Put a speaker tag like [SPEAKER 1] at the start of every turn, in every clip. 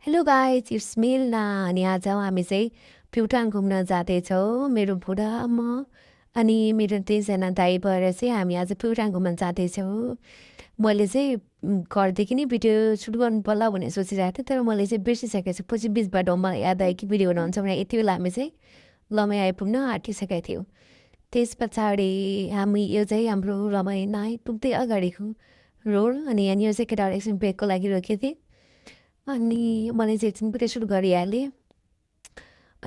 [SPEAKER 1] Hello guys, it's मिल्ना अनि आज हामी चाहिँ प्युठान घुम्न जाँदैछौँ। मेरो बुढा म अनि मेरो 2जना दाइ भएर चाहिँ हामी आज प्युठान घुम्न जाँदैछौँ। मैले चाहिँ घरदेखि नै भिडियो सुट गर्नु पर्ला भनेर सोचिरहेको थिएँ, तर मैले चाहिँ बिर्सिसकेको छु। पछि बिचबाट मलाई याद आयो कि भिडियो बनाउँछ भनेर। यति बेला हामी चाहिँ लमाई आइपुग्न आँटिसकेका थियौँ। त्यस पछाडि हामी यो चाहिँ हाम्रो लमाई नआइपुग्दै अगाडिको रोड अनि यहाँनिर चाहिँ केटाहरू एकछिन ब्रेकको लागि रोकेको थिएँ। अनि मैले चाहिँ एकछिन भिडियो सुट गरिहालेँ।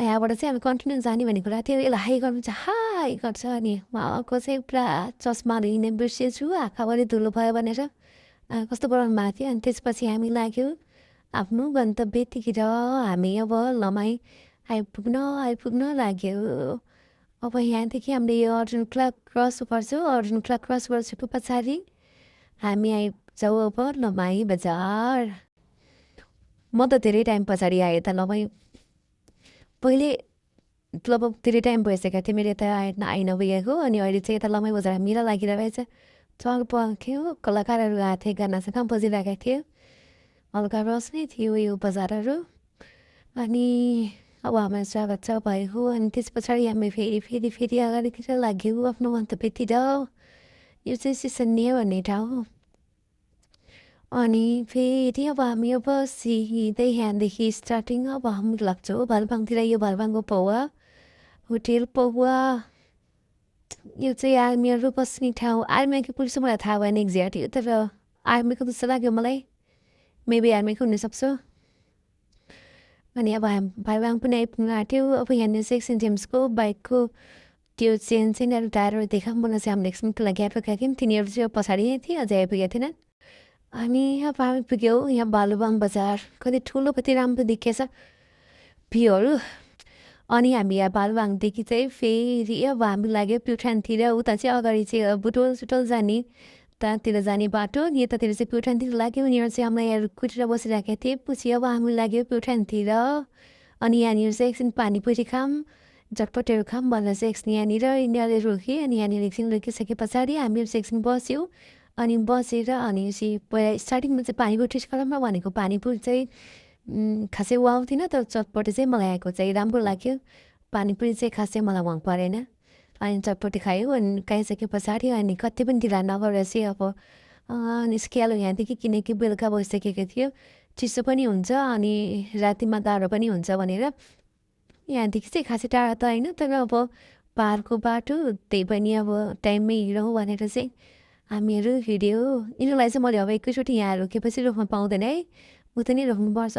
[SPEAKER 1] यहाँबाट चाहिँ हामी कन्टिन्यू जाने भन्ने कुरा थियो। यसलाई हाई गर्नु चाहिँ हाई गर्छ अनि उहाँको चाहिँ पुरा चस्माहरू हिँड्ने बिर्सेछु, आँखाभरि धुलो भयो भनेर कस्तो बनाउनु भएको थियो। अनि त्यसपछि हामी लाग्यो आफ्नो गन्तव्यतिर। हामी अब लमाई आइपुग्न लाग्यो। अब यहाँदेखि हामीले यो अर्जुन क्लब क्रस गर्छौँ। अर्जुन क्लब क्रस गरिसके पछाडि हामी आइपुग्छौँ अब लमाई बजार। म त धेरै टाइम पछाडि आएँ त लमाई। पहिले मतलब धेरै टाइम भइसकेको थियो मेरो यता आइनपुगेको। अनि अहिले चाहिँ यता लमाई बजार मेला लागिरहेको छ। चल पर्थ्यो, कलाकारहरू आएको थिए, गानासँग बजिरहेको थियो, हल्का रस नै थियो यो बजारहरू। अनि अब हाम्रो स्वागत छ भएको। अनि त्यस पछाडि हामी फेरि अगाडितिर लाग्यौँ आफ्नो गन्तव्यतिर। यो चाहिँ सिसन्ने भन्ने ठाउँ हो। अनि फेरि अब हामी अब सिधै यहाँदेखि स्टार्टिङ अब हामी लाग्छौँ भालपाङतिर। यो भालपाङको पौवा होटेल पौवा, यो चाहिँ आर्मीहरू बस्ने ठाउँ। आर्मी कि पुलिस मलाई थाहा भएन एक्ज्याक्ट, तर आर्मीको जस्तो लाग्यो मलाई। मेबी आर्मीको हुनसक्छ। अनि अब हामी भालपाङ पनि आइपुग्नु आँट्यो। अब यहाँनिर चाहिँ सेन्ट जेम्सको बाइकको त्यो चेन चाहिँ टायरहरू देखाऊँ भनेर चाहिँ हामीले एकछिन त्यसलाई ग्याप राखेको थियौँ। तिनीहरू चाहिँ पछाडि नै थिए, अझै आइपुगेको थिएनन्। अनि अब हामी पुग्यौँ यहाँ भालुबाङ बजार। कति ठुलो कति राम्रो देखिएछ भ्यूहरू। अनि हामी यहाँ भालुबाङदेखि चाहिँ फेरि अब हामी लाग्यो प्युठानतिर। उता चाहिँ अगाडि चाहिँ बुटोल सुटोल जाने, त्यहाँतिर जाने बाटो। यतातिर चाहिँ प्युठानतिर लाग्यो। यहाँनिर चाहिँ हामीलाई यहाँ कुटेर बसिरहेको थिएँ। पछि अब हामी लाग्यो प्युठानतिर। अनि यहाँनिर चाहिँ एकछिन पानीपुरी खाऊँ, झटपटहरू खाऊँ भनेर चाहिँ एकछिन यहाँनिर रोकेँ। अनि यहाँनिर एकछिन रोकिसके पछाडि हामीहरू चाहिँ एकछिन बस्यौँ। अनि बसेर अनि चाहिँ पहिला स्टार्टिङमा चाहिँ पानीपुरी टेस्ट गरौँ भनेको। पानीपुरी चाहिँ खासै वाउ थिएन, तर चटपटी चाहिँ मलाई आएको चाहिँ राम्रो लाग्यो। पानीपुरी चाहिँ खासै मलाई मन परेन। अनि चटपटी खायो। अनि खाइसके पछाडि अनि कति पनि ढिला नगरेर चाहिँ अब निस्किहाल्यो यहाँदेखि, किनकि बेलुका भइसकेको थियो, चिसो पनि हुन्छ अनि रातिमा गाह्रो पनि हुन्छ भनेर। यहाँदेखि चाहिँ खासै टाढा त होइन, तर अब पाहाडको बाटो, त्यही पनि अब टाइममै हिँडौँ भनेर चाहिँ हामीहरू हिँड्यो। यिनीहरूलाई चाहिँ मैले अब एकैचोटि यहाँ रोकेपछि रोक्न पाउँदैन है, उता नै रोक्नुपर्छ